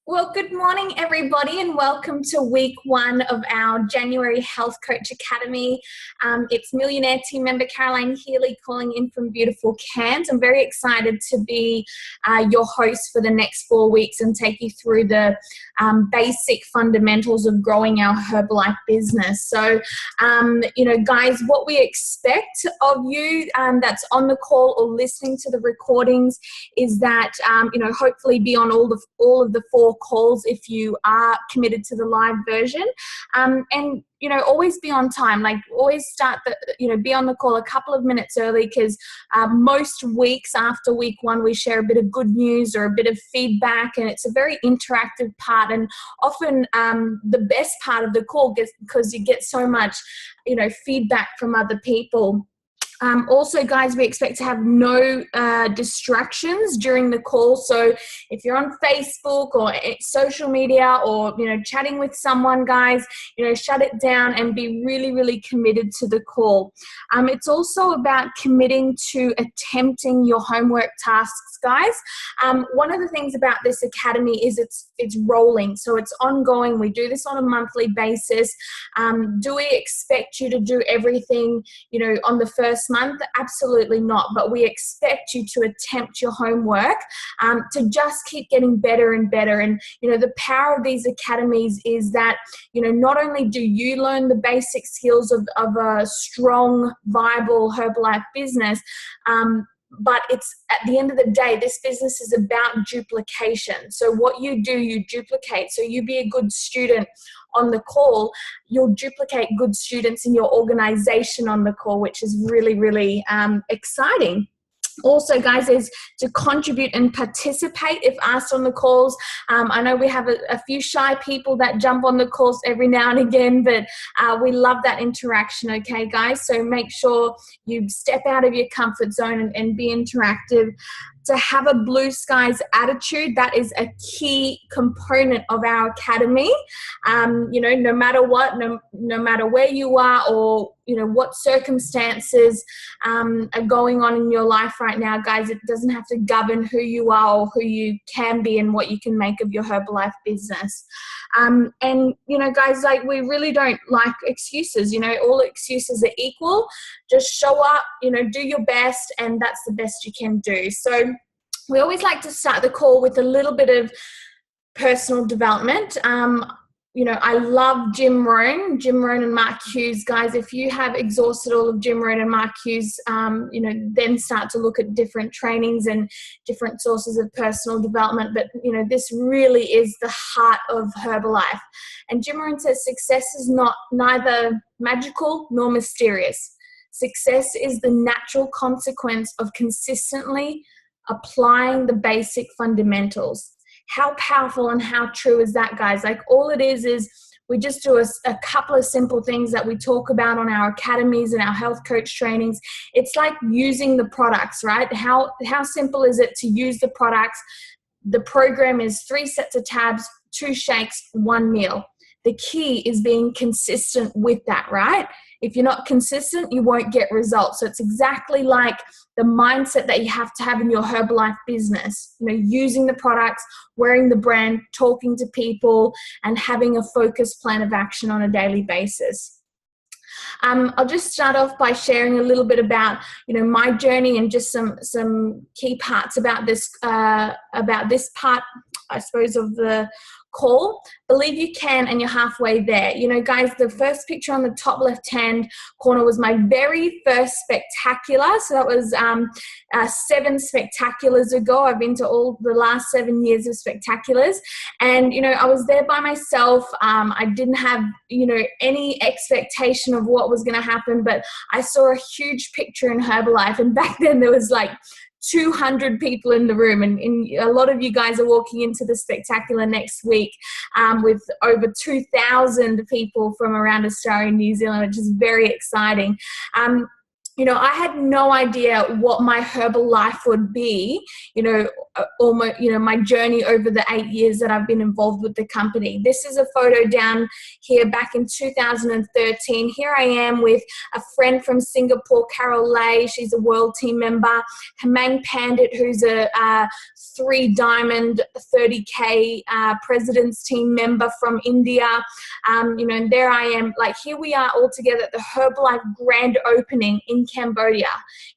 Well, good morning, everybody, and welcome to week one of our January Health Coach Academy. It's Millionaire team member Caroline Healey calling in from beautiful Cairns. I'm very excited to be your host for the next 4 weeks and take you through the basic fundamentals of growing our Herbalife business. So, guys, what we expect of you that's on the call or listening to the recordings is that, hopefully be on all of the 4 calls if you are committed to the live version, and always be on time. Like, always be on the call a couple of minutes early, because most weeks after week one we share a bit of good news or a bit of feedback, and it's a very interactive part, and often the best part of the call, because you get so much feedback from other people. Also, guys, we expect to have no distractions during the call. So if you're on Facebook or social media or, chatting with someone, guys, shut it down and be really, really committed to the call. It's also about committing to attempting your homework tasks, guys. One of the things about this academy is it's rolling. So it's ongoing. We do this on a monthly basis. Do we expect you to do everything, on the first month? Absolutely not. But we expect you to attempt your homework, to just keep getting better and better. And the power of these academies is that not only do you learn the basic skills of a strong, viable Herbalife business, but it's at the end of the day, this business is about duplication. So what you do, you duplicate. So you be a good student on the call, you'll duplicate good students in your organization on the call, which is really, really exciting. Also, guys, is to contribute and participate if asked on the calls. I know we have a few shy people that jump on the calls every now and again, but we love that interaction, okay, guys? So make sure you step out of your comfort zone and be interactive. To have a blue skies attitude, that is a key component of our academy. No matter what, no matter where you are or, what circumstances are going on in your life right now, guys, it doesn't have to govern who you are or who you can be and what you can make of your Herbalife business. Guys, like, we really don't like excuses. All excuses are equal. Just show up, do your best, and that's the best you can do. So we always like to start the call with a little bit of personal development. I love Jim Rohn and Mark Hughes. Guys, if you have exhausted all of Jim Rohn and Mark Hughes, then start to look at different trainings and different sources of personal development. But, this really is the heart of Herbalife. And Jim Rohn says success is neither magical nor mysterious. Success is the natural consequence of consistently applying the basic fundamentals. How powerful and how true is that, guys? Like, all it is we just do a couple of simple things that we talk about on our academies and our health coach trainings. It's like using the products, right? How simple is it to use the products? The program is 3 sets of tabs, 2 shakes, 1 meal. The key is being consistent with that, right? If you're not consistent, you won't get results. So it's exactly like the mindset that you have to have in your Herbalife business. Using the products, wearing the brand, talking to people, and having a focused plan of action on a daily basis. I'll just start off by sharing a little bit about, my journey and just some key parts about this part, I suppose, of the call. Believe you can, and you're halfway there. Guys, the first picture on the top left-hand corner was my very first spectacular. So that was 7 spectaculars ago. I've been to all the last 7 years of spectaculars. And, I was there by myself. I didn't have, any expectation of what was going to happen, but I saw a huge picture in Herbalife. And back then there was like 200 people in the room, and a lot of you guys are walking into the spectacular next week with over 2,000 people from around Australia and New Zealand, which is very exciting. I had no idea what my Herbalife would be, almost, my journey over the 8 years that I've been involved with the company. This is a photo down here back in 2013. Here I am with a friend from Singapore, Carol Lay. She's a world team member. Hemang Pandit, who's a 3-diamond 30K president's team member from India. And there I am, like, here we are all together at the Herbalife grand opening in Cambodia.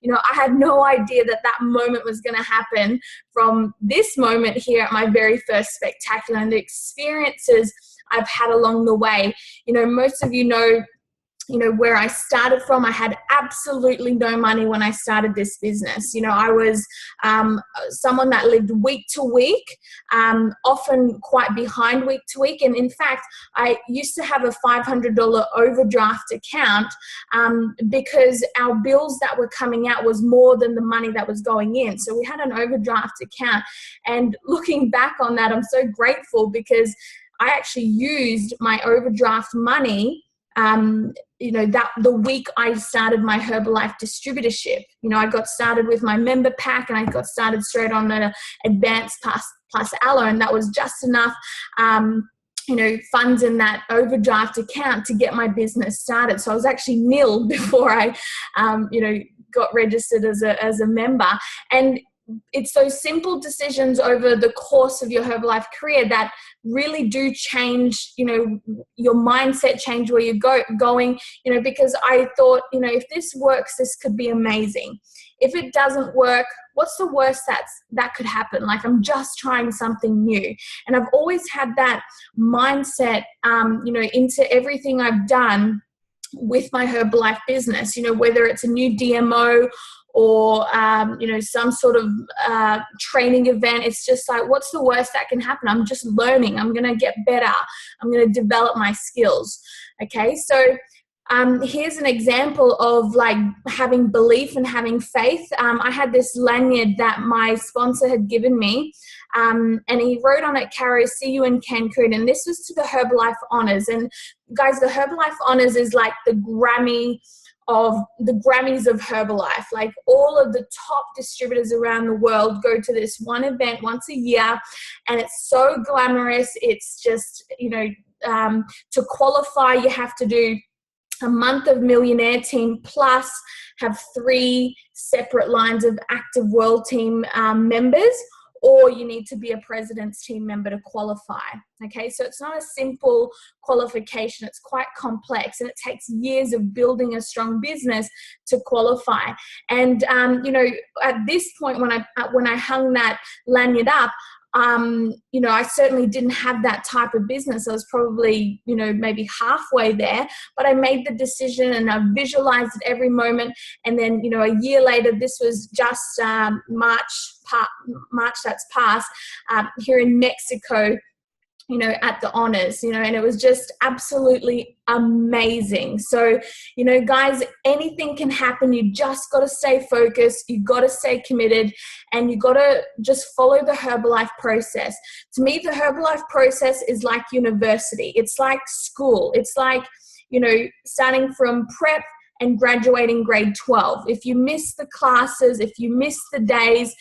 I had no idea that moment was going to happen from this moment here at my very first spectacular, and the experiences I've had along the way. Most of you know where I started from. I had absolutely no money when I started this business. I was someone that lived week to week, often quite behind week to week. And in fact, I used to have a $500 overdraft account because our bills that were coming out was more than the money that was going in. So we had an overdraft account. And looking back on that, I'm so grateful because I actually used my overdraft money that the week I started my Herbalife distributorship. I got started with my member pack, and I got started straight on an advanced plus aloe, and that was just enough funds in that overdraft account to get my business started. So I was actually nil before I got registered as a member. And it's those simple decisions over the course of your Herbalife career that really do change, your mindset, change where you're going, because I thought, if this works, this could be amazing. If it doesn't work, what's the worst that could happen? Like, I'm just trying something new. And I've always had that mindset, into everything I've done with my Herbalife business, whether it's a new DMO or, some sort of training event. It's just like, what's the worst that can happen? I'm just learning. I'm going to get better. I'm going to develop my skills. Okay, so here's an example of like having belief and having faith. I had this lanyard that my sponsor had given me, and he wrote on it, "Caro, see you in Cancun." And this was to the Herbalife Honors. And guys, the Herbalife Honors is like the Grammys of Herbalife. Like, all of the top distributors around the world go to this one event once a year, and it's so glamorous. It's just, to qualify, you have to do a month of Millionaire Team plus have 3 separate lines of active world team members, or you need to be a president's team member to qualify. Okay, so it's not a simple qualification. It's quite complex, and it takes years of building a strong business to qualify. And at this point, when I hung that lanyard up, I certainly didn't have that type of business. I was probably, maybe halfway there, but I made the decision and I visualized it every moment. And then, a year later, this was just March that's passed, here in Mexico, at the honors, and it was just absolutely amazing. So, guys, anything can happen. You just got to stay focused. You got to stay committed, and you got to just follow the Herbalife process. To me, the Herbalife process is like university. It's like school. It's like, starting from prep and graduating grade 12. If you miss the classes, if you miss the days,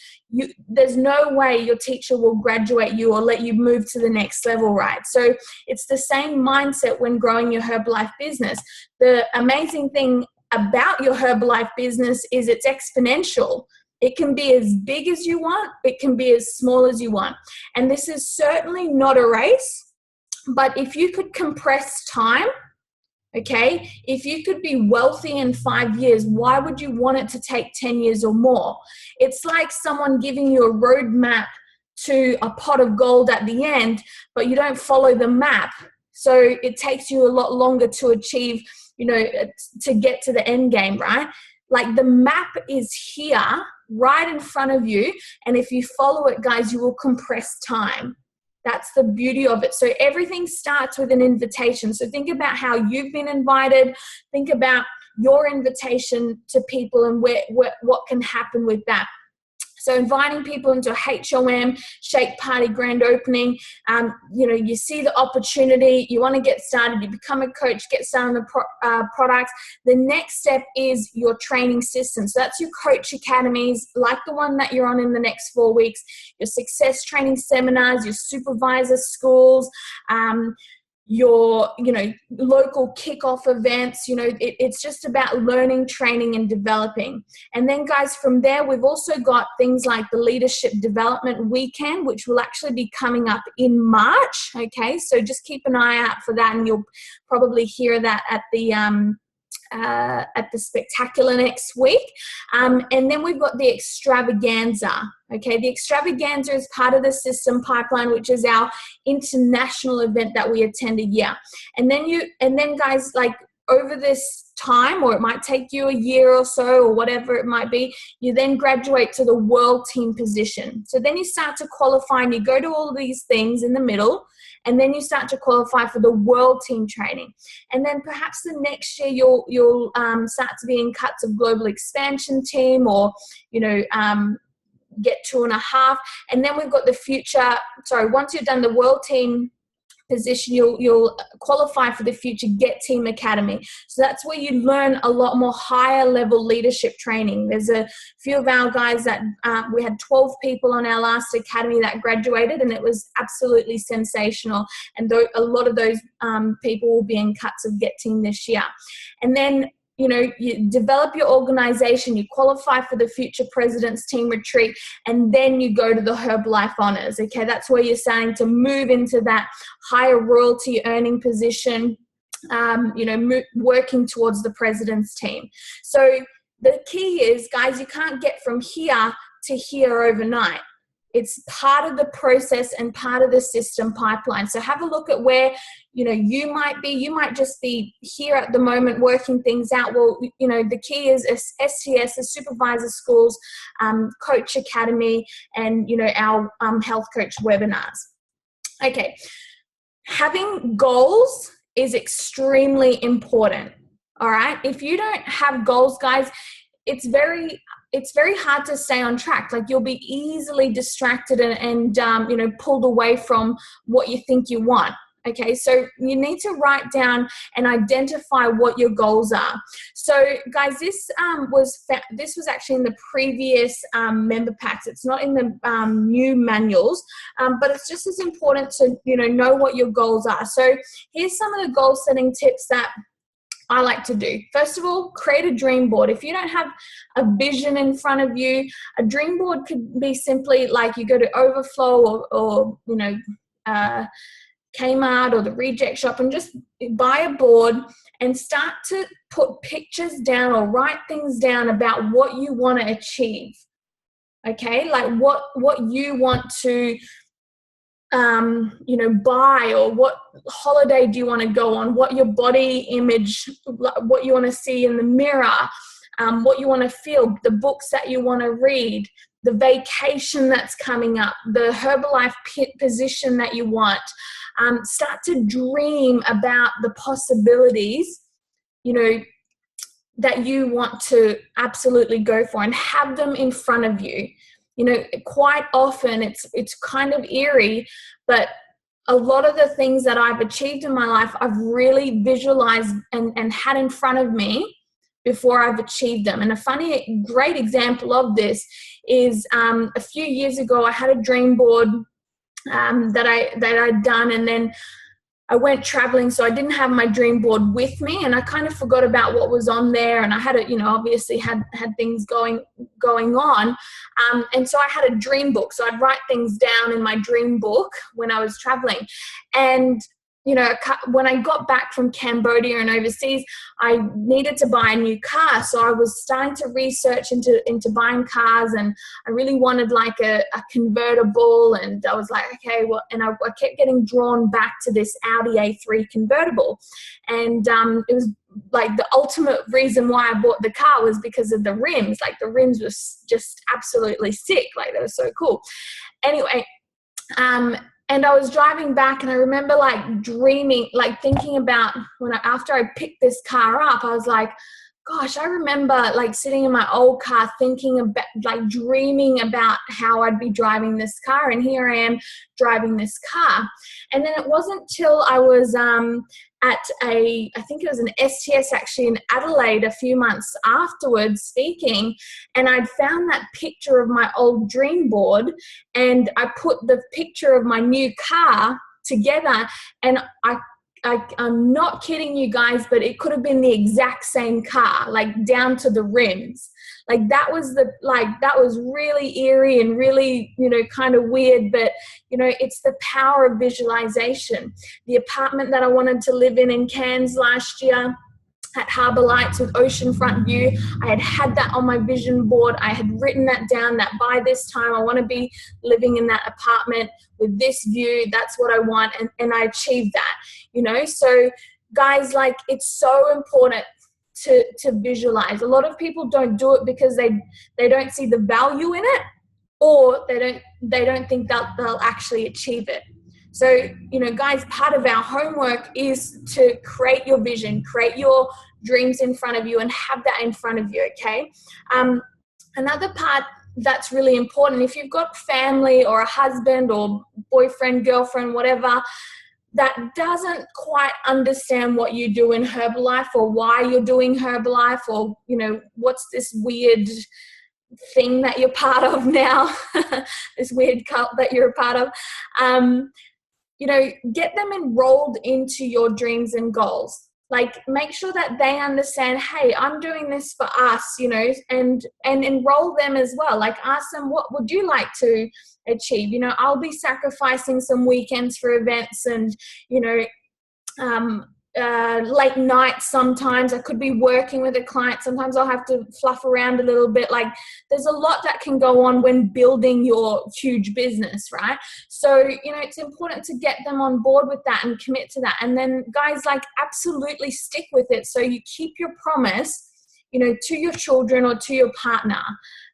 there's no way your teacher will graduate you or let you move to the next level, right? So it's the same mindset when growing your Herbalife business. The amazing thing about your Herbalife business is it's exponential. It can be as big as you want. It can be as small as you want. And this is certainly not a race, but if you could compress time, okay, if you could be wealthy in 5 years, why would you want it to take 10 years or more? It's like someone giving you a roadmap to a pot of gold at the end, but you don't follow the map. So it takes you a lot longer to achieve, to get to the end game, right? Like, the map is here right in front of you. And if you follow it, guys, you will compress time. That's the beauty of it. So everything starts with an invitation. So think about how you've been invited. Think about your invitation to people and what can happen with that. So inviting people into a HOM, shake party, grand opening, you see the opportunity, you want to get started, you become a coach, get started on the products. The next step is your training system. So that's your coach academies, like the one that you're on in the next 4 weeks, your success training seminars, your supervisor schools, your local kickoff events. It's just about learning, training, and developing. And then guys, from there we've also got things like the leadership development weekend, which will actually be coming up in March. Okay, so just keep an eye out for that, and you'll probably hear that at the spectacular next week. And then we've got the extravaganza. Okay, the extravaganza is part of the system pipeline, which is our international event that we attend a year. And then guys, like over this time, or it might take you a year or so, or whatever it might be, you then graduate to the world team position. So then you start to qualify, and you go to all of these things in the middle, and then you start to qualify for the world team training. And then perhaps the next year you'll start to be in cuts of global expansion team, or get 2.5. And then we've got the future. Sorry, once you've done the world team position, you'll qualify for the future Get Team Academy. So that's where you learn a lot more higher level leadership training. There's a few of our guys that we had 12 people on our last academy that graduated, and it was absolutely sensational. And a lot of those people will be in cuts of Get Team this year. And then you develop your organization, you qualify for the Future President's Team Retreat, and then you go to the Herbalife Honors. Okay, that's where you're starting to move into that higher royalty earning position, working towards the President's Team. So the key is, guys, you can't get from here to here overnight. It's part of the process and part of the system pipeline. So have a look at where you might be. You might just be here at the moment working things out. Well, the key is STS, the supervisor schools, coach academy, and our health coach webinars. Okay, having goals is extremely important. All right, if you don't have goals, guys, it's very hard to stay on track. Like, you'll be easily distracted and pulled away from what you think you want. Okay, so you need to write down and identify what your goals are. So guys, this was actually in the previous member packs. It's not in the new manuals, but it's just as important to know what your goals are. So here's some of the goal setting tips that I like to do. First of all, create a dream board. If you don't have a vision in front of you, a dream board could be simply like you go to Overflow or Kmart or the Reject Shop and just buy a board and start to put pictures down or write things down about what you want to achieve. Okay, like what you want to buy, or what holiday do you want to go on, what your body image, what you want to see in the mirror, what you want to feel, the books that you want to read, the vacation that's coming up, the Herbalife position that you want. Start to dream about the possibilities, that you want to absolutely go for, and have them in front of you. Quite often it's kind of eerie, but a lot of the things that I've achieved in my life, I've really visualized and had in front of me before I've achieved them. And a great example of this is a few years ago, I had a dream board that I'd done, and then I went traveling, so I didn't have my dream board with me, and I kind of forgot about what was on there, and I had obviously had things going on, and so I had a dream book, so I'd write things down in my dream book when I was traveling. And when I got back from Cambodia and overseas, I needed to buy a new car. So I was starting to research into buying cars, and I really wanted like a convertible. And I was like, okay, well, and I kept getting drawn back to this Audi A3 convertible. And it was like the ultimate reason why I bought the car was because of the rims. Like, the rims were just absolutely sick. Like, they were so cool. Anyway, and I was driving back, and I remember like dreaming, like thinking about after I picked this car up, I was like, gosh, I remember like sitting in my old car thinking about, like dreaming about how I'd be driving this car, and here I am driving this car. And then it wasn't till I was at I think it was an STS actually in Adelaide a few months afterwards speaking, and I'd found that picture of my old dream board, and I put the picture of my new car together, and I'm not kidding you guys, but it could have been the exact same car, like down to the rims. Like that was really eerie and really, kind of weird, but it's the power of visualization. The apartment that I wanted to live in Cairns last year, at Harbour Lights with oceanfront view, I had that on my vision board. I had written that down, that by this time I want to be living in that apartment with this view. That's what I want, and I achieved that, So guys, like, it's so important to visualize. A lot of people don't do it because they don't see the value in it, or they don't think that they'll actually achieve it. So, guys, part of our homework is to create your vision, create your dreams in front of you, and have that in front of you, okay? Another part that's really important, if you've got family or a husband or boyfriend, girlfriend, whatever, that doesn't quite understand what you do in Herbalife, or why you're doing Herbalife, or, what's this weird thing that you're part of now, this weird cult that you're a part of, get them enrolled into your dreams and goals. Like, make sure that they understand, hey, I'm doing this for us, and enroll them as well. Like, ask them, what would you like to achieve? I'll be sacrificing some weekends for events, and, late nights sometimes. I could be working with a client. Sometimes I'll have to fluff around a little bit. Like, there's a lot that can go on when building your huge business, right? So, it's important to get them on board with that and commit to that. And then, guys, like, absolutely stick with it so you keep your promise, to your children or to your partner,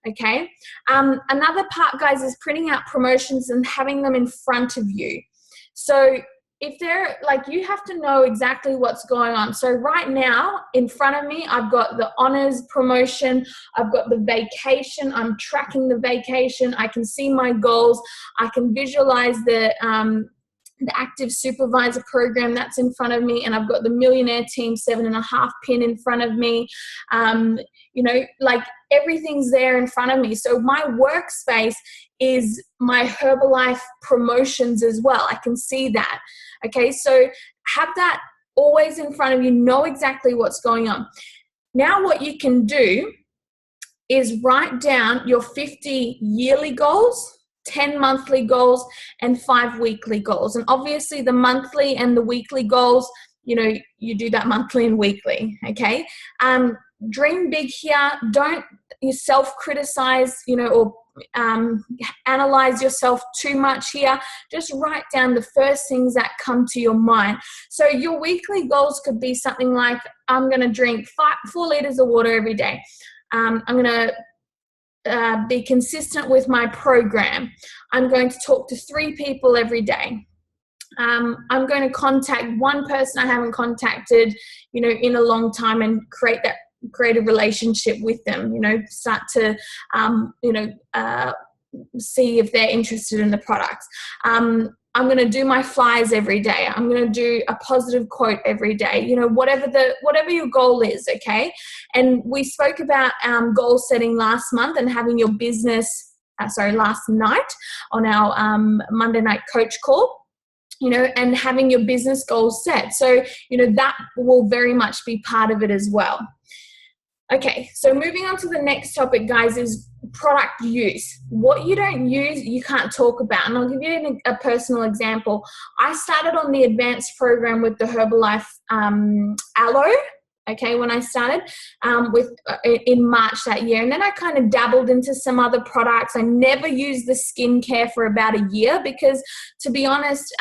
okay? Another part, guys, is printing out promotions and having them in front of you. So if they're like, you have to know exactly what's going on. So right now in front of me, I've got the honors promotion. I've got the vacation. I'm tracking the vacation. I can see my goals. I can visualize the active supervisor program that's in front of me. And I've got the millionaire team 7.5 pin in front of me. Like, everything's there in front of me. So my workspace is my Herbalife promotions as well. I can see that. Okay, so have that always in front of you. Know exactly what's going on. Now what you can do is write down your 50 yearly goals, 10 monthly goals, and 5 weekly goals. And obviously the monthly and the weekly goals, you do that monthly and weekly, okay? Dream big here. Don't self-criticize, or analyze yourself too much here. Just write down the first things that come to your mind. So your weekly goals could be something like, I'm going to drink 4 liters of water every day. I'm going to be consistent with my program. I'm going to talk to 3 people every day. I'm going to contact 1 person I haven't contacted, in a long time, and create a relationship with them, start to, see if they're interested in the products. I'm going to do my flyers every day. I'm going to do a positive quote every day, whatever your goal is. Okay. And we spoke about goal setting last month and having your business, last night on our Monday night coach call. And having your business goals set. So, that will very much be part of it as well. Okay, so moving on to the next topic, guys, is product use. What you don't use, you can't talk about. And I'll give you a personal example. I started on the advanced program with the Herbalife Aloe, okay, when I started in March that year. And then I kind of dabbled into some other products. I never used the skincare for about a year because, to be honest,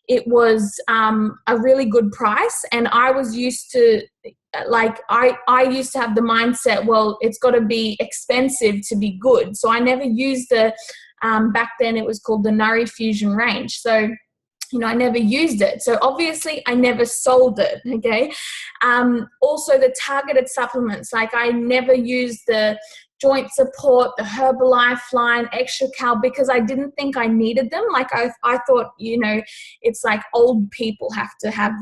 it was a really good price. And I was used to, I used to have the mindset, well, it's got to be expensive to be good. So I never used the, back then it was called the Nari Fusion range. So I never used it. So obviously I never sold it, okay? Also the targeted supplements, like I never used the joint support, the Herbalife line, Extra Cal, because I didn't think I needed them. Like I thought, it's like old people have to have,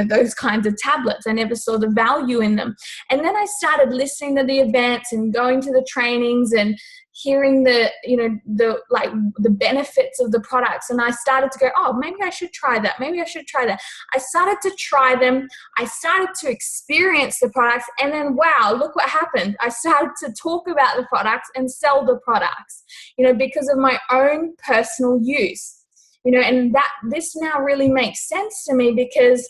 those kinds of tablets. I never saw the value in them. And then I started listening to the events and going to the trainings and hearing the benefits of the products. And I started to go, oh, maybe I should try that. Maybe I should try that. I started to try them. I started to experience the products. And then, wow, look what happened. I started to talk about the products and sell the products, because of my own personal use, and this now really makes sense to me, because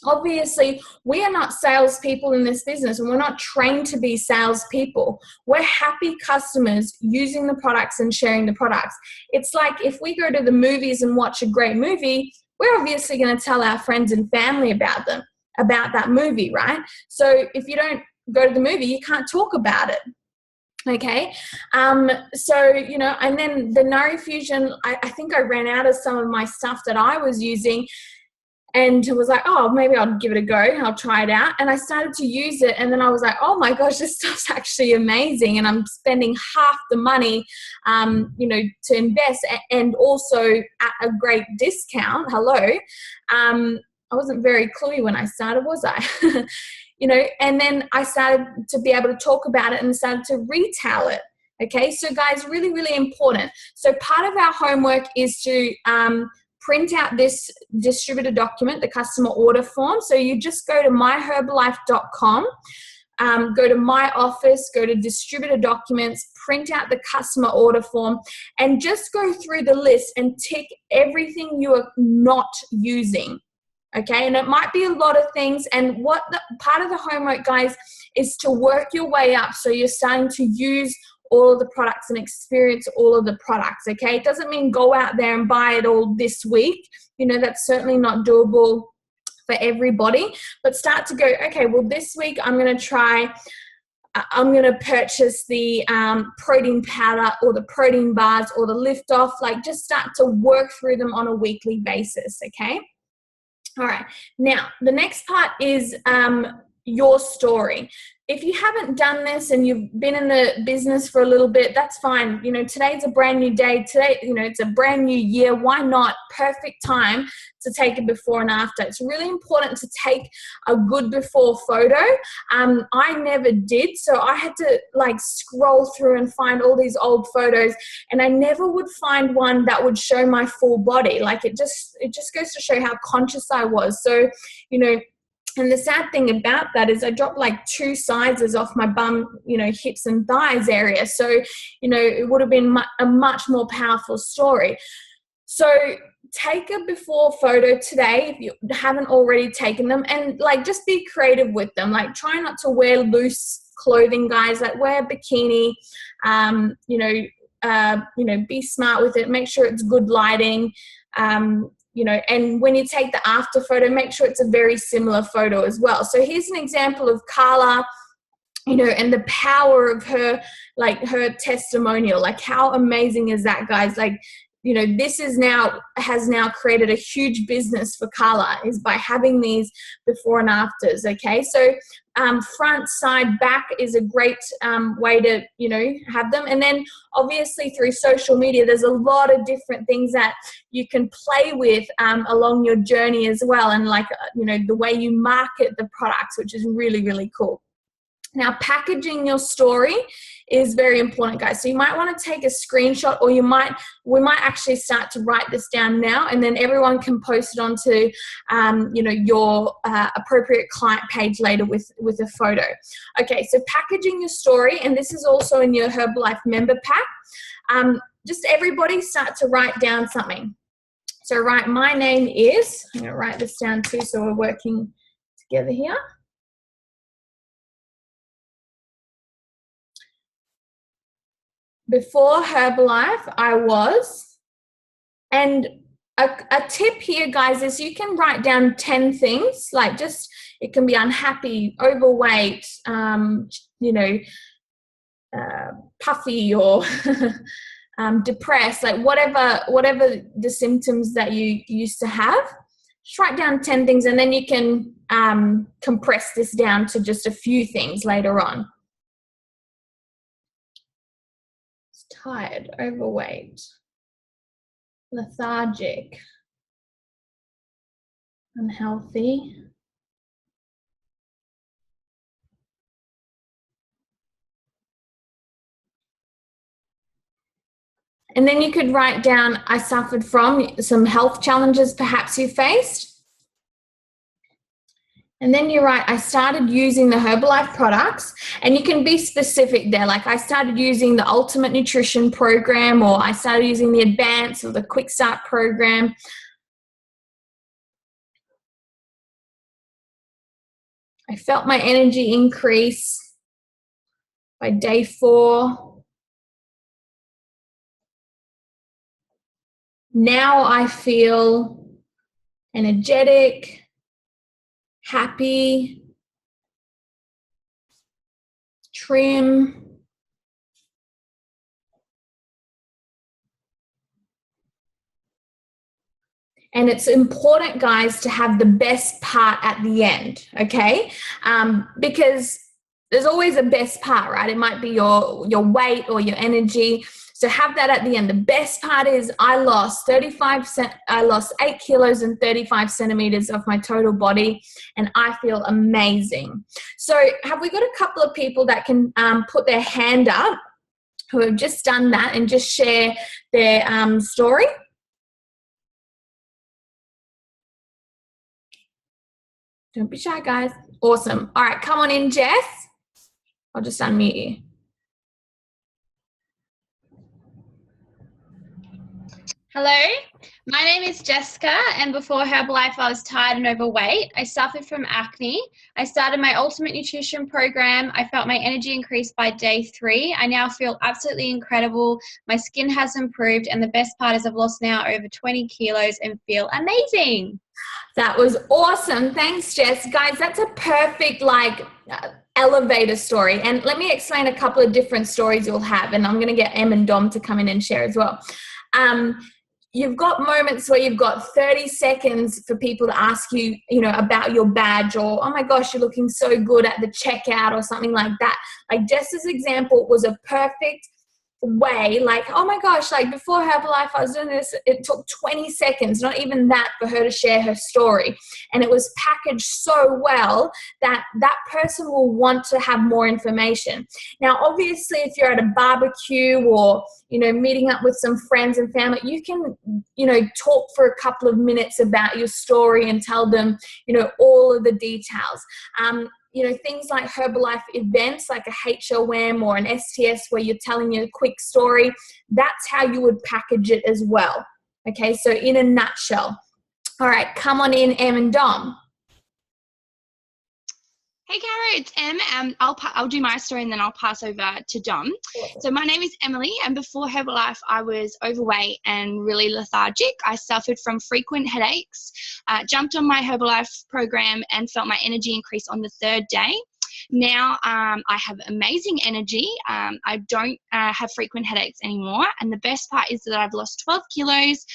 obviously, we are not salespeople in this business, and we're not trained to be salespeople. We're happy customers using the products and sharing the products. It's like if we go to the movies and watch a great movie, we're obviously going to tell our friends and family about that movie, right? So if you don't go to the movie, you can't talk about it. Okay. And then the Nari Fusion, I think I ran out of some of my stuff that I was using, and was like, oh, maybe I'll give it a go. I'll try it out. And I started to use it. And then I was like, oh my gosh, this stuff's actually amazing. And I'm spending half the money, to invest, and also at a great discount. Hello. I wasn't very cluey when I started, was I? And then I started to be able to talk about it and started to retail it. Okay. So guys, really, really important. So part of our homework is to, print out this distributor document, the customer order form. So you just go to myherbalife.com, go to my office, go to distributor documents, print out the customer order form, and just go through the list and tick everything you are not using. Okay, and it might be a lot of things. And part of the homework, guys, is to work your way up. So you're starting to use all of the products and experience all of the products, okay? It doesn't mean go out there and buy it all this week. That's certainly not doable for everybody. But start to go, okay, well, this week I'm going to purchase the protein powder or the protein bars or the lift off. Like, just start to work through them on a weekly basis, okay? All right. Now, the next part is your story. If you haven't done this and you've been in the business for a little bit, that's fine. Today's a brand new day. Today, it's a brand new year. Why not? Perfect time to take a before and after. It's really important to take a good before photo. I never did. So I had to scroll through and find all these old photos, and I never would find one that would show my full body. It just goes to show how conscious I was. So, and the sad thing about that is I dropped 2 sizes off my bum, hips and thighs area. So, it would have been a much more powerful story. So take a before photo today if you haven't already taken them, and just be creative with them. Try not to wear loose clothing, guys. Wear a bikini, be smart with it. Make sure it's good lighting. And when you take the after photo, make sure it's a very similar photo as well. So here's an example of Carla, and the power of her, her testimonial. How amazing is that, guys? This has now created a huge business for Carla, is by having these before and afters. Okay. So, front, side, back is a great way to, have them. And then obviously through social media, there's a lot of different things that you can play with along your journey as well. And the way you market the products, which is really, really cool. Now, packaging your story is very important, guys. So you might want to take a screenshot, or we might actually start to write this down now, and then everyone can post it onto, your appropriate client page later with a photo. Okay, so packaging your story, and this is also in your Herbalife member pack. Just everybody start to write down something. So write, my name is, I'm going to write this down too, so we're working together here. Before Herbalife, I was, and a tip here, guys, is you can write down 10 things, it can be unhappy, overweight, puffy, or depressed, like whatever the symptoms that you used to have, just write down 10 things, and then you can compress this down to just a few things later on. Tired, overweight, lethargic, unhealthy, and then you could write down, I suffered from some health challenges perhaps you faced. And then you write, I started using the Herbalife products, and you can be specific there. Like, I started using the Ultimate Nutrition Program, or I started using the Advanced or the Quick Start Program. I felt my energy increase by day 4. Now I feel energetic, happy, trim, and it's important, guys, to have the best part at the end, okay? Because there's always a best part, right? It might be your weight or your energy. So have that at the end. The best part is I lost 8 kilos and 35 centimeters of my total body, and I feel amazing. So have we got a couple of people that can put their hand up who have just done that and just share their story? Don't be shy, guys. Awesome. All right, come on in, Jess. I'll just unmute you. Hello, my name is Jessica, and before Herbalife I was tired and overweight. I suffered from acne. I started my Ultimate Nutrition Program. I felt my energy increase by day 3. I now feel absolutely incredible. My skin has improved, and the best part is I've lost now over 20 kilos and feel amazing. That was awesome. Thanks, Jess. Guys, that's a perfect elevator story. And let me explain a couple of different stories you'll have, and I'm going to get Em and Dom to come in and share as well. You've got moments where you've got 30 seconds for people to ask you, about your badge, or, oh my gosh, you're looking so good at the checkout, or something like that. Like Jess's example was a perfect way, like, oh my gosh, like before Herbalife I was doing this, it took 20 seconds, not even that, for her to share her story, and it was packaged so well that that person will want to have more information. Now obviously if you're at a barbecue or meeting up with some friends and family, you can talk for a couple of minutes about your story and tell them all of the details. Things like Herbalife events, like a HLM or an STS, where you're telling your quick story, that's how you would package it as well. Okay, so in a nutshell. All right, come on in, Em and Dom. Hey, Cara, it's Em. I'll do my story and then I'll pass over to Dom. Awesome. So my name is Emily, and before Herbalife, I was overweight and really lethargic. I suffered from frequent headaches, jumped on my Herbalife program and felt my energy increase on the 3rd day. Now I have amazing energy. I don't have frequent headaches anymore. And the best part is that I've lost 12 kilos,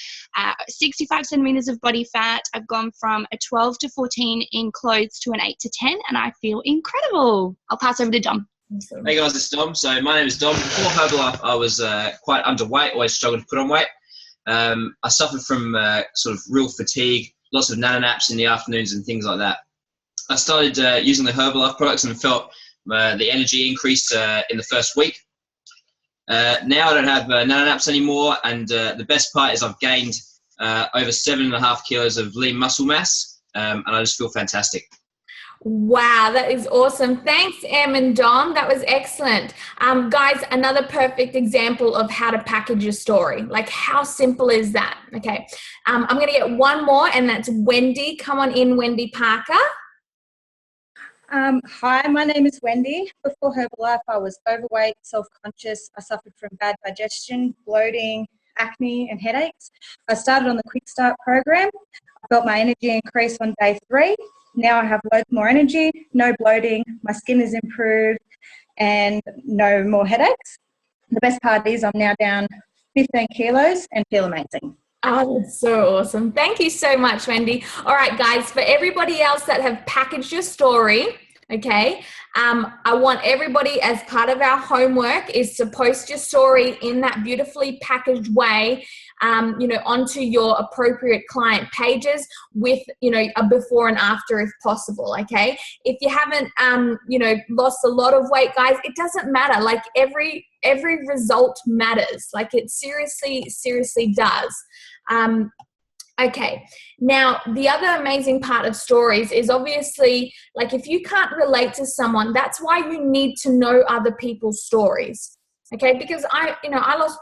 65 centimeters of body fat. I've gone from a 12 to 14 in clothes to an 8 to 10, and I feel incredible. I'll pass over to Dom. Hey guys, it's Dom. So my name is Dom. Before Herbalife, I was quite underweight, always struggled to put on weight. I suffered from sort of real fatigue, lots of nano naps in the afternoons and things like that. I started using the Herbalife products and felt the energy increase in the first week. Now I don't have nano naps anymore, and the best part is I've gained over 7.5 kilos of lean muscle mass, and I just feel fantastic. Wow, that is awesome. Thanks, Em and Dom. That was excellent. Guys, another perfect example of how to package your story. Like, how simple is that? Okay, I'm going to get one more, and that's Wendy. Come on in, Wendy Parker. Hi, my name is Wendy. Before Herbalife, I was overweight, self-conscious. I suffered from bad digestion, bloating, acne, and headaches. I started on the Quick Start program. I felt my energy increase on day 3. Now I have loads more energy, no bloating, my skin is improved, and no more headaches. The best part is I'm now down 15 kilos and feel amazing. Oh, that's so awesome. Thank you so much, Wendy. All right, guys, for everybody else that have packaged your story, okay, I want everybody, as part of our homework, is to post your story in that beautifully packaged way, onto your appropriate client pages with, a before and after if possible, okay? If you haven't, lost a lot of weight, guys, it doesn't matter. Like every result matters. Like it seriously does. Okay, now the other amazing part of stories is obviously, like, if you can't relate to someone, that's why you need to know other people's stories. Okay, because I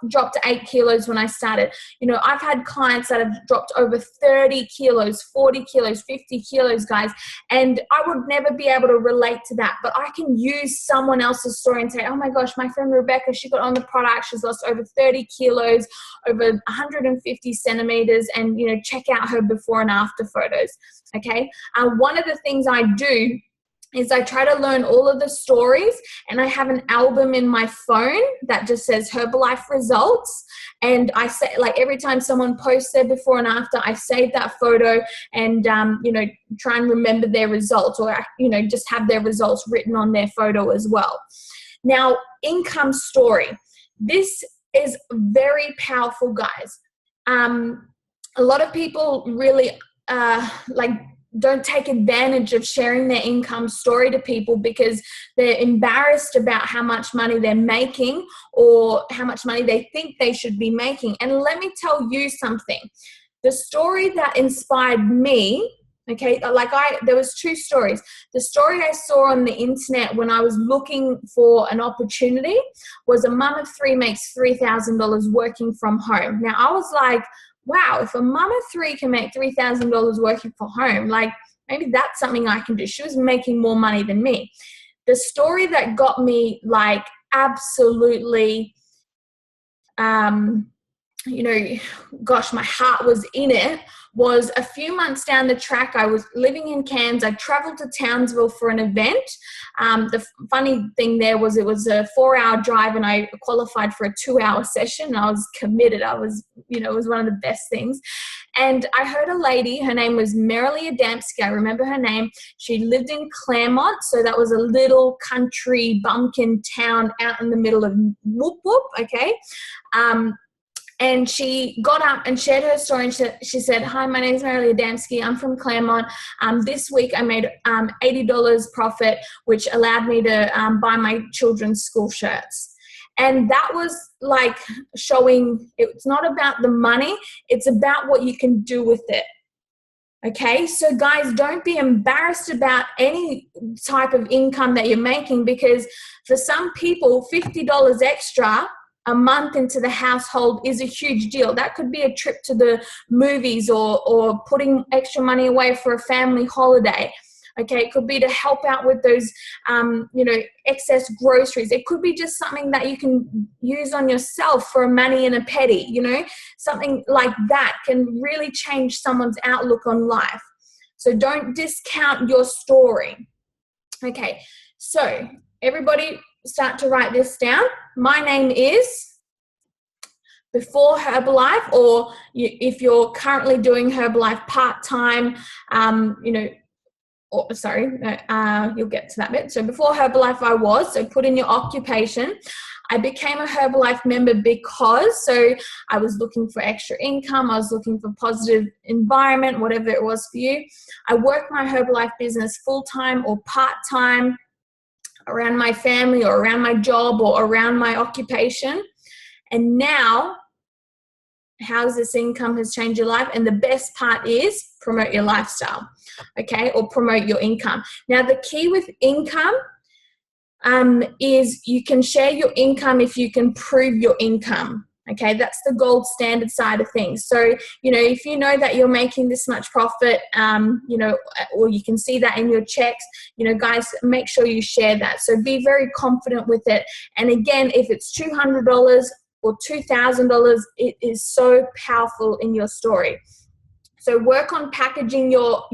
dropped 8 kilos when I started. I've had clients that have dropped over 30 kilos, 40 kilos, 50 kilos, guys, and I would never be able to relate to that. But I can use someone else's story and say, oh my gosh, my friend Rebecca, she got on the product, she's lost over 30 kilos, over 150 centimeters, and, check out her before and after photos. Okay, one of the things I do is I try to learn all of the stories, and I have an album in my phone that just says Herbalife results. And I say, like, every time someone posts their before and after, I save that photo and, try and remember their results, or, just have their results written on their photo as well. Now, income story. This is very powerful, guys. A lot of people really, don't take advantage of sharing their income story to people because they're embarrassed about how much money they're making or how much money they think they should be making. And let me tell you something. The story that inspired me, okay, there was 2 stories. The story I saw on the internet when I was looking for an opportunity was a mum of 3 makes $3,000 working from home. Now, I was like, wow, if a mum of 3 can make $3,000 working from home, like, maybe that's something I can do. She was making more money than me. The story that got me, like, absolutely, gosh, my heart was in it, was a few months down the track. I was living in Cairns. I traveled to Townsville for an event. The funny thing there was it was a 4-hour drive, and I qualified for a 2-hour session. I was committed. I was, it was one of the best things. And I heard a lady, her name was Marilee Adamski. I remember her name. She lived in Claremont. So that was a little country bumpkin town out in the middle of whoop whoop. Okay. And she got up and shared her story, and she said, hi, my name is Marilee Adamski. I'm from Claremont. This week I made $80 profit, which allowed me to buy my children's school shirts. And that was like showing it's not about the money, it's about what you can do with it. Okay, so guys, don't be embarrassed about any type of income that you're making, because for some people, $50 extra a month into the household is a huge deal. That could be a trip to the movies or putting extra money away for a family holiday. Okay, it could be to help out with those, excess groceries. It could be just something that you can use on yourself for a mani and a pedi, something like that can really change someone's outlook on life. So don't discount your story. Okay, so everybody start to write this down. My name is before Herbalife, or if you're currently doing Herbalife part-time, you'll get to that bit. So before Herbalife I was, so put in your occupation. I became a Herbalife member because, so I was looking for extra income, I was looking for positive environment, whatever it was for you. I worked my Herbalife business full-time or part-time, around my family or around my job or around my occupation. And now, how this income has changed your life? And the best part is promote your lifestyle, okay, or promote your income. Now, the key with income is you can share your income if you can prove your income. Okay, that's the gold standard side of things. So, if you know that you're making this much profit, or you can see that in your checks, guys, make sure you share that. So be very confident with it. And again, if it's $200 or $2,000, it is so powerful in your story. So work on packaging your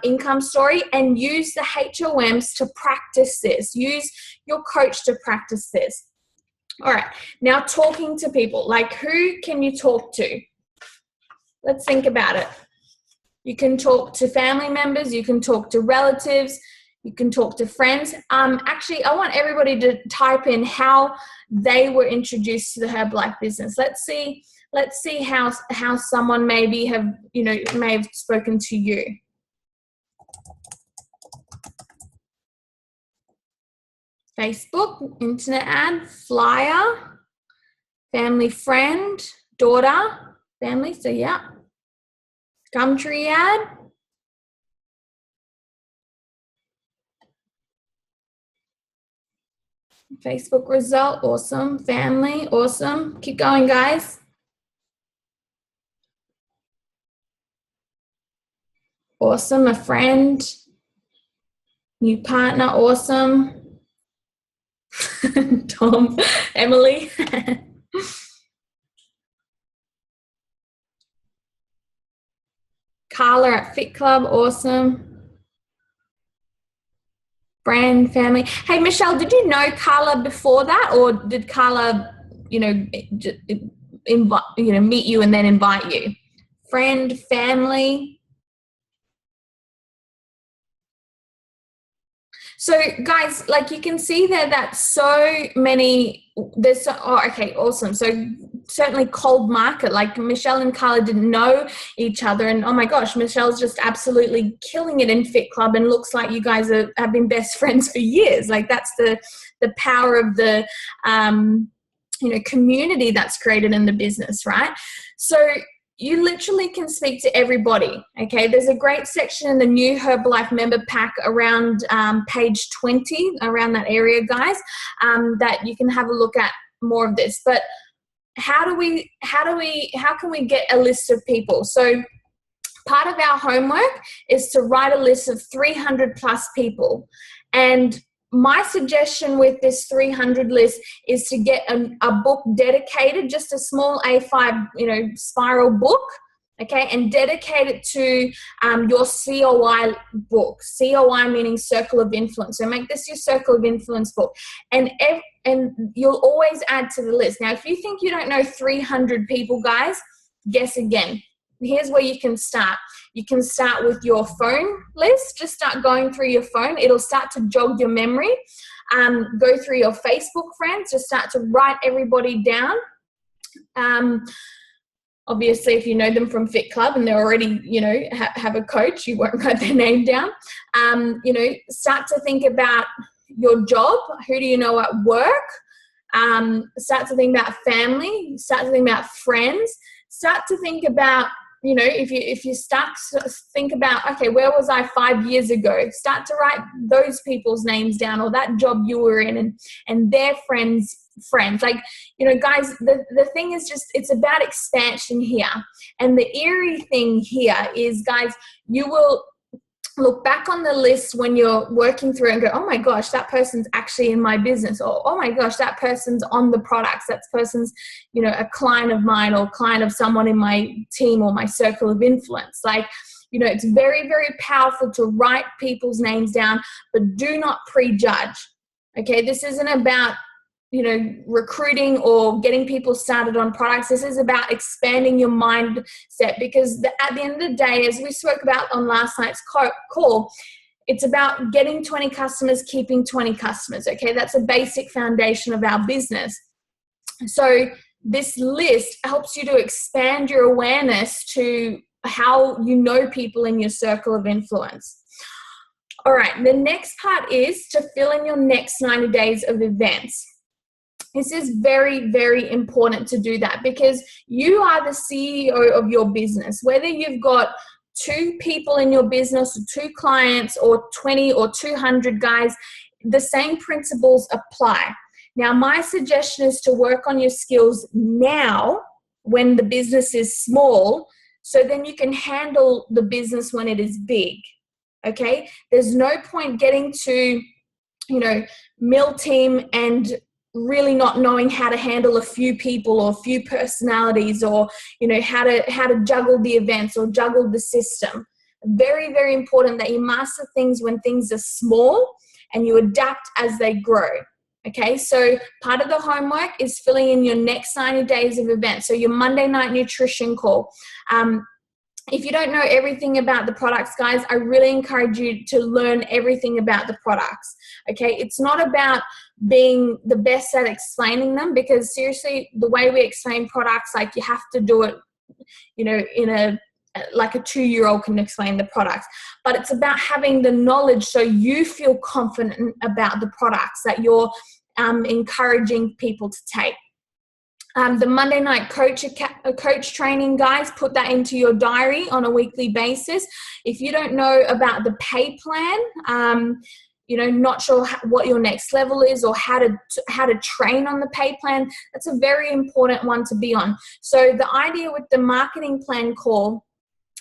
income story, and use the HOMs to practice this. Use your coach to practice this. All right. Now talking to people, like who can you talk to? Let's think about it. You can talk to family members, you can talk to relatives, you can talk to friends. Actually, I want everybody to type in how they were introduced to the Herbalife business. Let's see how someone maybe may have spoken to you. Facebook, internet ad, flyer, family friend, daughter, family, so yeah. Gumtree ad. Facebook result, awesome. Family, awesome. Keep going, guys. Awesome, a friend. New partner, awesome. Tom, Emily. Carla at Fit Club, awesome. Brand, family. Hey, Michelle, did you know Carla before that, or did Carla, meet you and then invite you? Friend, family. So guys, like you can see there that okay, awesome. So certainly cold market, like Michelle and Carla didn't know each other, and oh my gosh, Michelle's just absolutely killing it in Fit Club, and looks like you guys have been best friends for years. Like that's the power of the community that's created in the business, right? So you literally can speak to everybody, okay? There's a great section in the new Herbalife member pack around page 20, around that area, guys, that you can have a look at more of this. But how can we get a list of people? So part of our homework is to write a list of 300 plus people. And my suggestion with this 300 list is to get a book dedicated, just a small A5, spiral book, okay, and dedicate it to your COI book. COI meaning circle of influence. So make this your circle of influence book, and you'll always add to the list. Now, if you think you don't know 300 people, guys, guess again. Here's where you can start. You can start with your phone list. Just start going through your phone. It'll start to jog your memory. Go through your Facebook friends. Just start to write everybody down. Obviously, if you know them from Fit Club and they're already, have a coach, you won't write their name down. Start to think about your job. Who do you know at work? Start to think about family. Start to think about friends. Start to think about, if you start to think about, okay, where was I 5 years ago? Start to write those people's names down, or that job you were in, and their friends. Like, guys, the thing is just, it's about expansion here. And the eerie thing here is, guys, you will look back on the list when you're working through and go, oh my gosh, that person's actually in my business, or oh my gosh, that person's on the products, that person's, a client of mine or client of someone in my team or my circle of influence. Like, it's very, very powerful to write people's names down, but do not prejudge. Okay, this isn't about recruiting or getting people started on products. This is about expanding your mindset, because at the end of the day, as we spoke about on last night's call, it's about getting 20 customers, keeping 20 customers. Okay, that's a basic foundation of our business. So this list helps you to expand your awareness to how you know people in your circle of influence. All right, the next part is to fill in your next 90 days of events. This is very, very important to do that, because you are the CEO of your business. Whether you've got 2 people in your business, or 2 clients, or 20 or 200 guys, the same principles apply. Now, my suggestion is to work on your skills now when the business is small, so then you can handle the business when it is big. Okay? There's no point getting to, mill team and really not knowing how to handle a few people or a few personalities, or how to juggle the events or juggle the system. Very, very important that you master things when things are small and you adapt as they grow. Okay, so part of the homework is filling in your next 90 days of events. So your Monday night nutrition call. If you don't know everything about the products, guys, I really encourage you to learn everything about the products. Okay, it's not about being the best at explaining them, because seriously, the way we explain products, like, you have to do it, you know, like a 2-year-old can explain the products. But it's about having the knowledge so you feel confident about the products that you're encouraging people to take. The Monday night coach training, guys, put that into your diary on a weekly basis. If you don't know about the pay plan, you know, not sure what your next level is or how to train on the pay plan, that's a very important one to be on. So the idea with the marketing plan call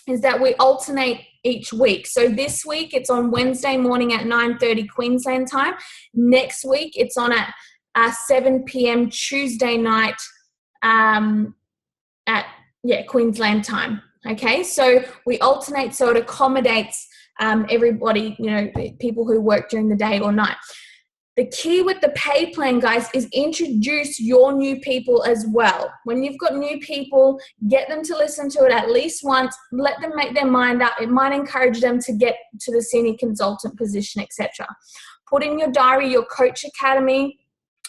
is that we alternate each week. So this week it's on Wednesday morning at 9:30 Queensland time. Next week it's on at 7 p.m. Tuesday night at Queensland time. Okay, so we alternate so it accommodates everybody, you know, people who work during the day or night. The key with the pay plan, guys, is introduce your new people as well. When you've got new people, get them to listen to it at least once, let them make their mind up. It might encourage them to get to the senior consultant position, etc. Put in your diary your coach academy.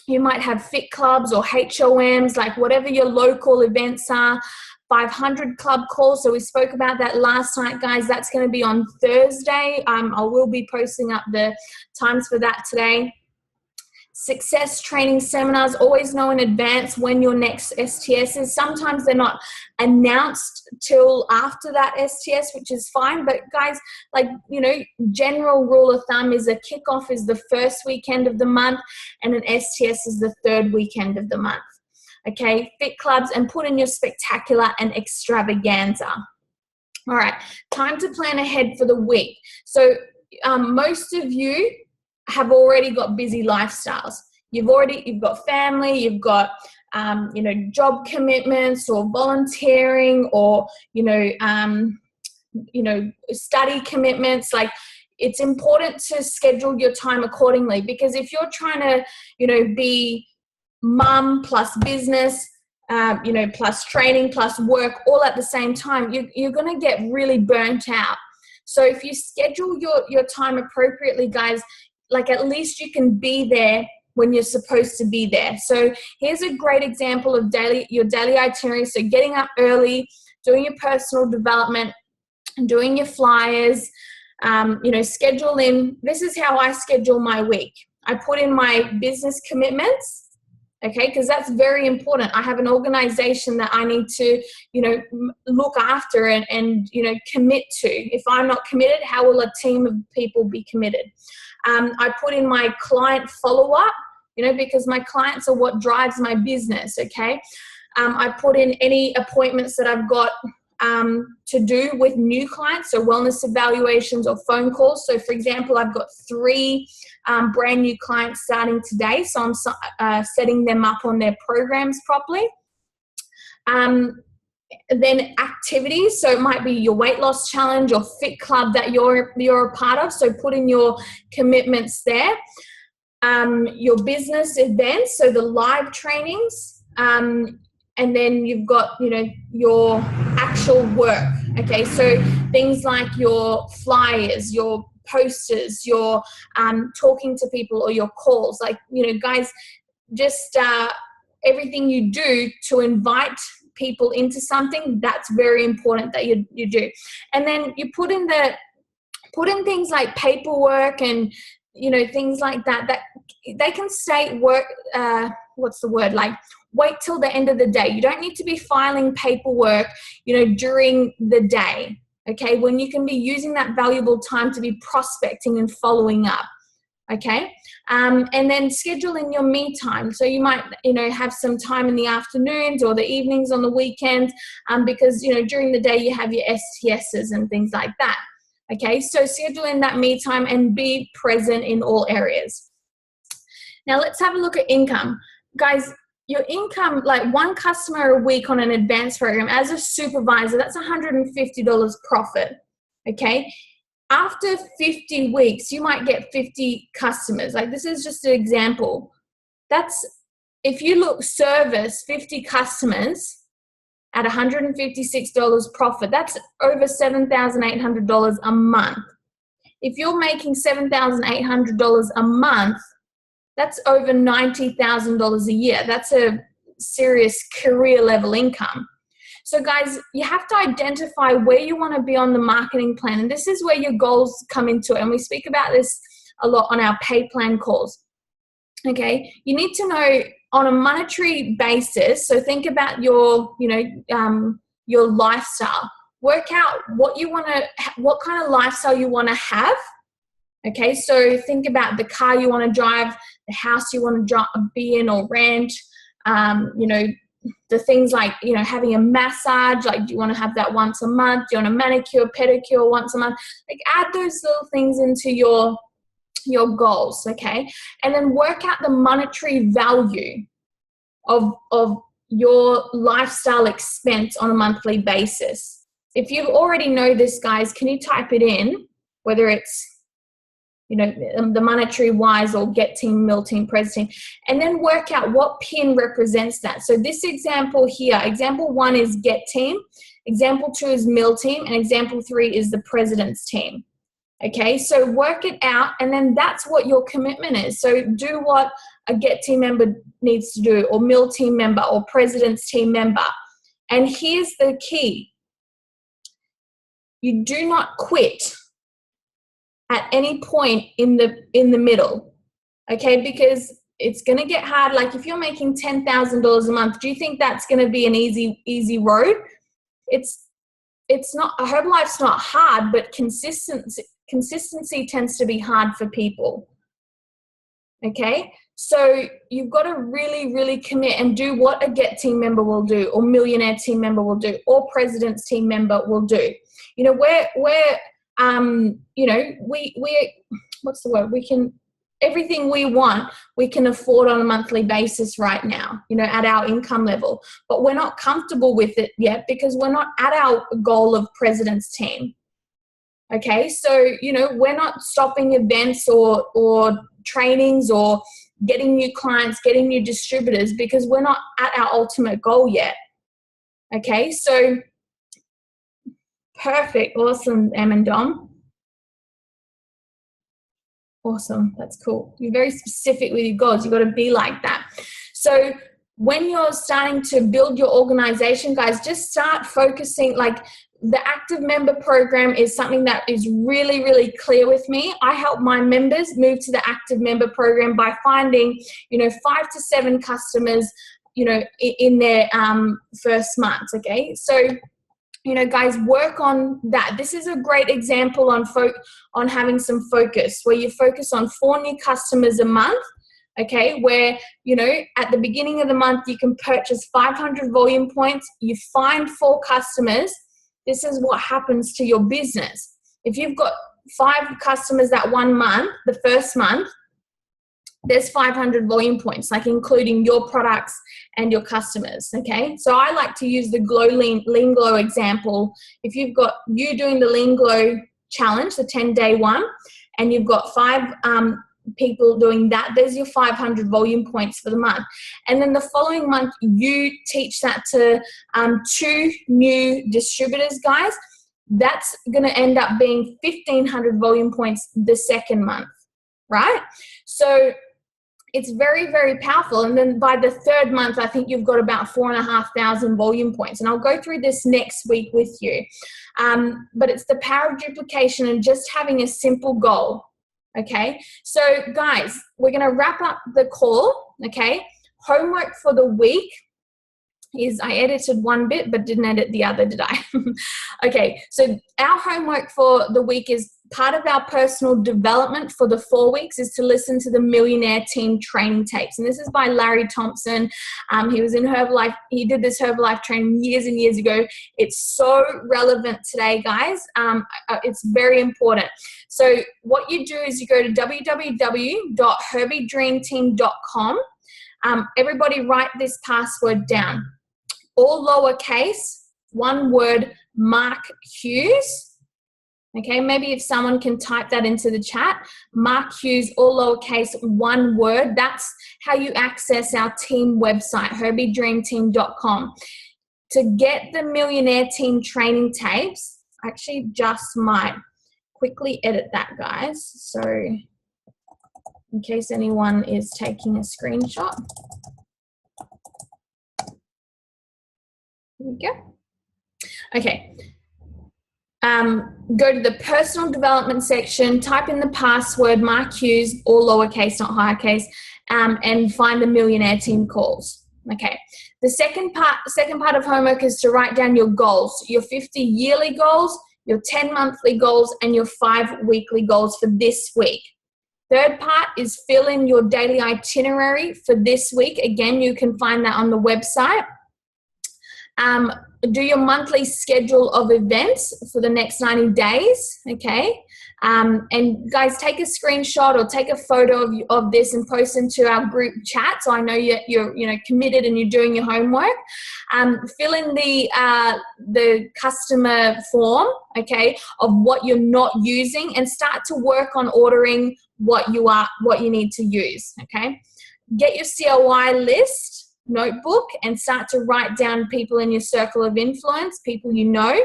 You might have fit clubs or HOMs, like whatever your local events are. 500 club calls. So we spoke about that last night, guys. That's going to be on Thursday. I will be posting up the times for that today. Success training seminars, always know in advance when your next STS is. Sometimes they're not announced till after that STS, which is fine. But guys, like, you know, general rule of thumb is a kickoff is the first weekend of the month and an STS is the third weekend of the month. Okay, fit clubs, and put in your spectacular and extravaganza. All right, time to plan ahead for the week. So most of you have already got busy lifestyles. You've got family, you've got you know, job commitments or volunteering or you know, study commitments. Like, it's important to schedule your time accordingly, because if you're trying to, you know, be mum plus business, you know, plus training plus work all at the same time, you're going to get really burnt out. So if you schedule your time appropriately, guys, like, at least you can be there when you're supposed to be there. So here's a great example of your daily itinerary. So getting up early, doing your personal development, doing your flyers, you know, schedule in. This is how I schedule my week. I put in my business commitments. Okay, because that's very important. I have an organization that I need to, you know, look after and you know, commit to. If I'm not committed, how will a team of people be committed? I put in my client follow-up, you know, because my clients are what drives my business, okay? I put in any appointments that I've got to do with new clients, so wellness evaluations or phone calls. So for example, I've got 3 brand new clients starting today, so I'm setting them up on their programs properly. Then activities, so it might be your weight loss challenge or fit club that you're a part of, so put in your commitments there. Your business events, so the live trainings, and then you've got, you know, your actual work. Okay, so things like your flyers, your posters, your talking to people or your calls. Like, you know, guys, just everything you do to invite people into something, that's very important that you do. And then you put in things like paperwork and, you know, things like that they can stay like wait till the end of the day. You don't need to be filing paperwork, you know, during the day, okay, when you can be using that valuable time to be prospecting and following up, okay? And then schedule in your me time. So you might, you know, have some time in the afternoons or the evenings on the weekend, because, you know, during the day you have your STSs and things like that, okay? So schedule in that me time and be present in all areas. Now let's have a look at income. Guys, your income, like 1 customer a week on an advanced program as a supervisor, that's $150 profit, okay? After 50 weeks, you might get 50 customers. Like, this is just an example. That's, if you look, service 50 customers at $156 profit, that's over $7,800 a month. If you're making $7,800 a month, that's over $90,000 a year. That's a serious career level income. So guys, you have to identify where you want to be on the marketing plan. And this is where your goals come into it. And we speak about this a lot on our pay plan calls. Okay, you need to know on a monetary basis. So think about your, your lifestyle. Work out what you want to, what kind of lifestyle you want to have. Okay, so think about the car you want to drive, the house you want to be in or rent. The things like, having a massage, like, do you want to have that once a month? Do you want a manicure, pedicure once a month? Like, add those little things into your goals, okay? And then work out the monetary value of your lifestyle expense on a monthly basis. If you already know this, guys, can you type it in, whether it's, the monetary wise or get team, mill team, pres team, and then work out what pin represents that. So this example here, example 1 is get team, example 2 is mill team, and example 3 is the president's team. Okay, so work it out, and then that's what your commitment is. So do what a get team member needs to do, or mill team member, or president's team member. And here's the key. You do not quit at any point in the middle, okay? Because it's going to get hard. Like, if you're making $10,000 a month, do you think that's going to be an easy road? It's not. Herbalife's not hard, but consistency tends to be hard for people. Okay, so you've got to really, really commit and do what a get team member will do, or millionaire team member will do, or president's team member will do. What's the word? We can, everything we want, we can afford on a monthly basis right now, at our income level. But we're not comfortable with it yet because we're not at our goal of president's team. Okay, so, we're not stopping events or trainings or getting new clients, getting new distributors, because we're not at our ultimate goal yet. Okay, so perfect. Awesome, Em and Dom. Awesome. That's cool. You're very specific with your goals. You've got to be like that. So when you're starting to build your organization, guys, just start focusing. Like, the active member program is something that is really, really clear with me. I help my members move to the active member program by finding, 5 to 7 customers, in their first month. Okay. So, guys, work on that. This is a great example on having some focus, where you focus on 4 new customers a month. Okay, where, at the beginning of the month, you can purchase 500 volume points. You find 4 customers. This is what happens to your business. If you've got 5 customers that 1 month, the first month, there's 500 volume points, like including your products and your customers, okay? So I like to use the Lean Glow example. If you've got you doing the Lean Glow challenge, the 10-day one, and you've got 5 people doing that, there's your 500 volume points for the month. And then the following month, you teach that to 2 new distributors, guys. That's going to end up being 1,500 volume points the second month, right? So it's very, very powerful. And then by the 3rd month, I think you've got about 4,500 volume points. And I'll go through this next week with you. But it's the power of duplication and just having a simple goal. Okay, so guys, we're going to wrap up the call. Okay, homework for the week is, I edited one bit but didn't edit the other, did I? Okay, so our homework for the week is part of our personal development for the 4 weeks is to listen to the Millionaire Team training tapes. And this is by Larry Thompson. He was in Herbalife. He did this Herbalife training years and years ago. It's so relevant today, guys. It's very important. So what you do is you go to www.herbiedreamteam.com. Everybody write this password down. All lowercase, one word, Mark Hughes. Okay, maybe if someone can type that into the chat, Mark Hughes, all lowercase, one word. That's how you access our team website, herbiedreamteam.com. To get the Millionaire Team training tapes, I actually just might quickly edit that, guys. So in case anyone is taking a screenshot. Here we go. Okay. Go to the personal development section, type in the password, Mark Hughes, all lowercase, not higher case, and find the Millionaire Team calls. Okay. The second part of homework is to write down your goals, your 50 yearly goals, your 10 monthly goals, and your 5 weekly goals for this week. Third part is fill in your daily itinerary for this week. Again, you can find that on the website. Do your monthly schedule of events for the next 90 days, okay? And guys, take a screenshot or take a photo of this and post into our group chat so I know you're committed and you're doing your homework. Fill in the customer form, okay, of what you're not using and start to work on ordering what you need to use, okay? Get your COI list notebook and start to write down people in your circle of influence, people you know,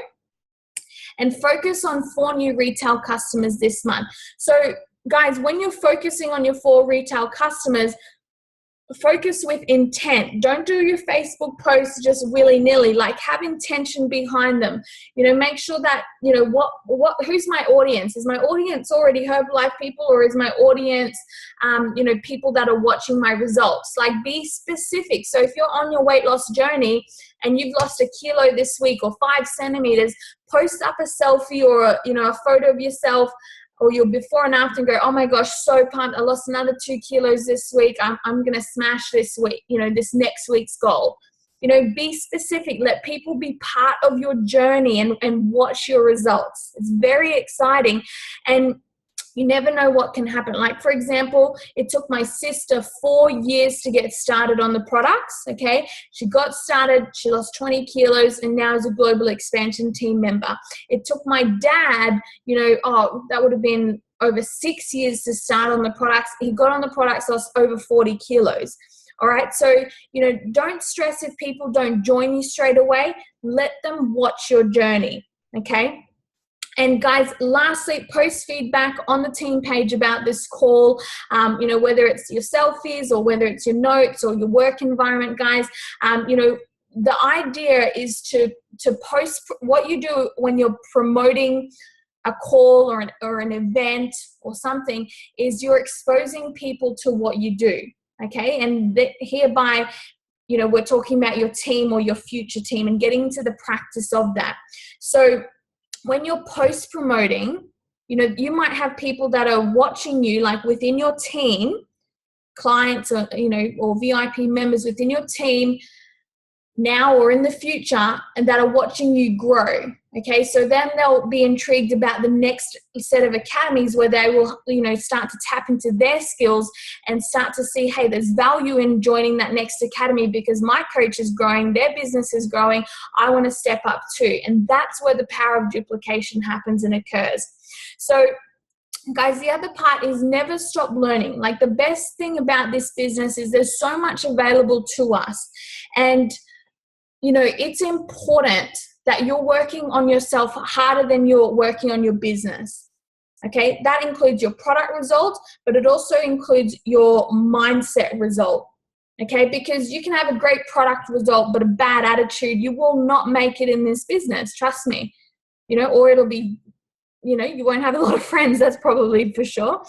and focus on 4 new retail customers this month. So guys, when you're focusing on your 4 retail customers, focus with intent. Don't do your Facebook posts just willy-nilly. Like, have intention behind them. Make sure that, who's my audience? Is my audience already Herbalife people, or is my audience, people that are watching my results? Like, be specific. So if you're on your weight loss journey and you've lost 1 kilo this week or 5 centimeters, post up a selfie or a photo of yourself or your before and after and go, oh my gosh, so pumped. I lost another 2 kilos this week. I'm going to smash this week, this next week's goal. Be specific. Let people be part of your journey and watch your results. It's very exciting. And you never know what can happen. Like, for example, it took my sister 4 years to get started on the products, okay? She got started, she lost 20 kilos, and now is a global expansion team member. It took my dad, that would have been over 6 years to start on the products. He got on the products, lost over 40 kilos. All right, so, don't stress if people don't join you straight away. Let them watch your journey, okay? And guys, lastly, post feedback on the team page about this call, whether it's your selfies or whether it's your notes or your work environment, guys. The idea is to post what you do when you're promoting a call or an event or something, is you're exposing people to what you do, okay? And hereby, we're talking about your team or your future team and getting into the practice of that. So when you're post promoting, you might have people that are watching you, like within your team, clients or, or VIP members within your team now or in the future, and that are watching you grow. Okay, so then they'll be intrigued about the next set of academies where they will, start to tap into their skills and start to see, hey, there's value in joining that next academy because my coach is growing, their business is growing, I want to step up too. And that's where the power of duplication happens and occurs. So guys, the other part is never stop learning. Like, the best thing about this business is there's so much available to us. And, it's important that you're working on yourself harder than you're working on your business. Okay, that includes your product result, but it also includes your mindset result. Okay, because you can have a great product result, but a bad attitude, you will not make it in this business. Trust me, or it'll be, you won't have a lot of friends. That's probably for sure.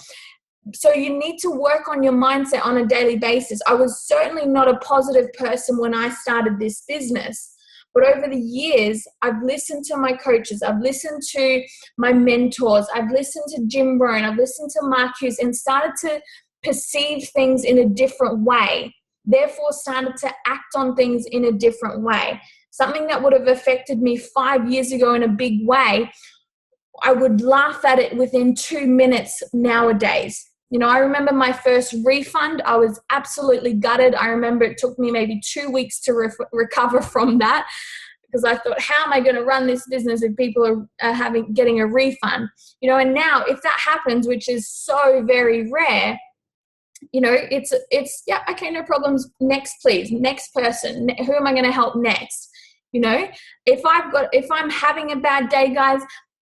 So you need to work on your mindset on a daily basis. I was certainly not a positive person when I started this business. But over the years, I've listened to my coaches. I've listened to my mentors. I've listened to Jim Rohn. I've listened to Mark Hughes and started to perceive things in a different way. Therefore, started to act on things in a different way. Something that would have affected me 5 years ago in a big way, I would laugh at it within 2 minutes nowadays. I remember my first refund. I was absolutely gutted. I remember it took me maybe 2 weeks to recover from that. because I thought, how am I going to run this business if people are getting a refund? You know, and now if that happens, which is so very rare, you know, it's yeah, okay, no problems. Next, please. Next person. Who am I going to help next? You know, if I'm having a bad day, guys,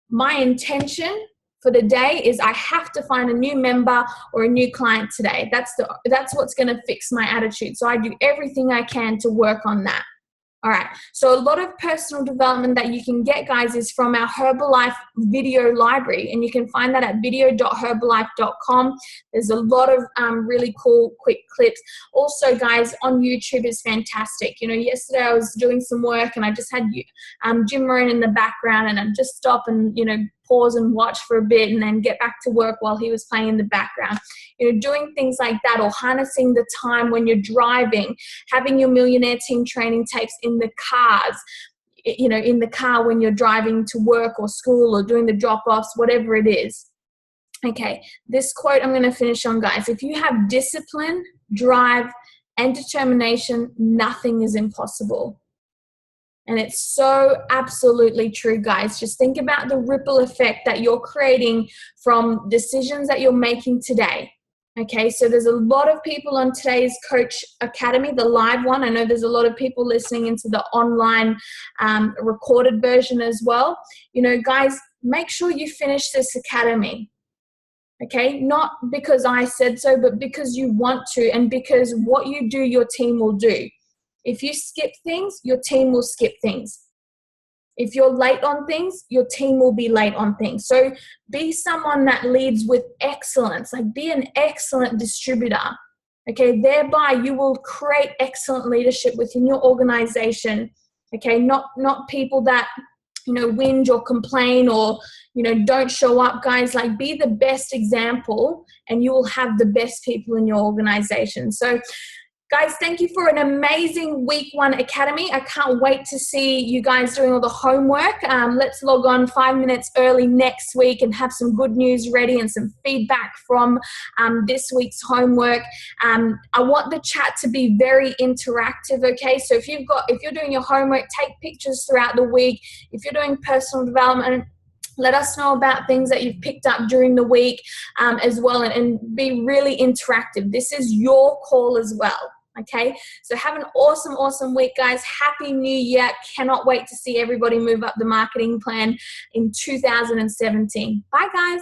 my intention for the day is I have to find a new member or a new client today. That's what's going to fix my attitude. So I do everything I can to work on that. All right. So a lot of personal development that you can get, guys, is from our Herbalife video library, and you can find that at video.herbalife.com. There's a lot of really cool, quick clips. Also, guys, on YouTube is fantastic. You know, yesterday I was doing some work and I just had Jim Maroon in the background, and I'd just stop and, you know, pause and watch for a bit and then get back to work while he was playing in the background. You know, doing things like that, or harnessing the time when you're driving, having your Millionaire Team training tapes in the cars, you know, in the car when you're driving to work or school or doing the drop-offs, whatever it is. Okay, this quote I'm going to finish on, guys. If you have discipline, drive, and determination, nothing is impossible. And it's so absolutely true, guys. Just think about the ripple effect that you're creating from decisions that you're making today. Okay, so there's a lot of people on today's Coach Academy, the live one. I know there's a lot of people listening into the online recorded version as well. You know, guys, make sure you finish this academy. Okay, not because I said so, but because you want to, and because what you do, your team will do. If you skip things, your team will skip things. If you're late on things, your team will be late on things. So be someone that leads with excellence, like be an excellent distributor. Okay, thereby you will create excellent leadership within your organization. Okay, not people that, you know, whinge or complain or, you know, don't show up, guys. Like, be the best example and you will have the best people in your organization. So guys, thank you for an amazing Week 1 Academy. I can't wait to see you guys doing all the homework. Let's log on 5 minutes early next week and have some good news ready and some feedback from this week's homework. I want the chat to be very interactive, okay? So if you're doing your homework, take pictures throughout the week. If you're doing personal development, let us know about things that you've picked up during the week as well, and be really interactive. This is your call as well. Okay, so have an awesome, awesome week, guys. Happy New Year. Cannot wait to see everybody move up the marketing plan in 2017. Bye, guys.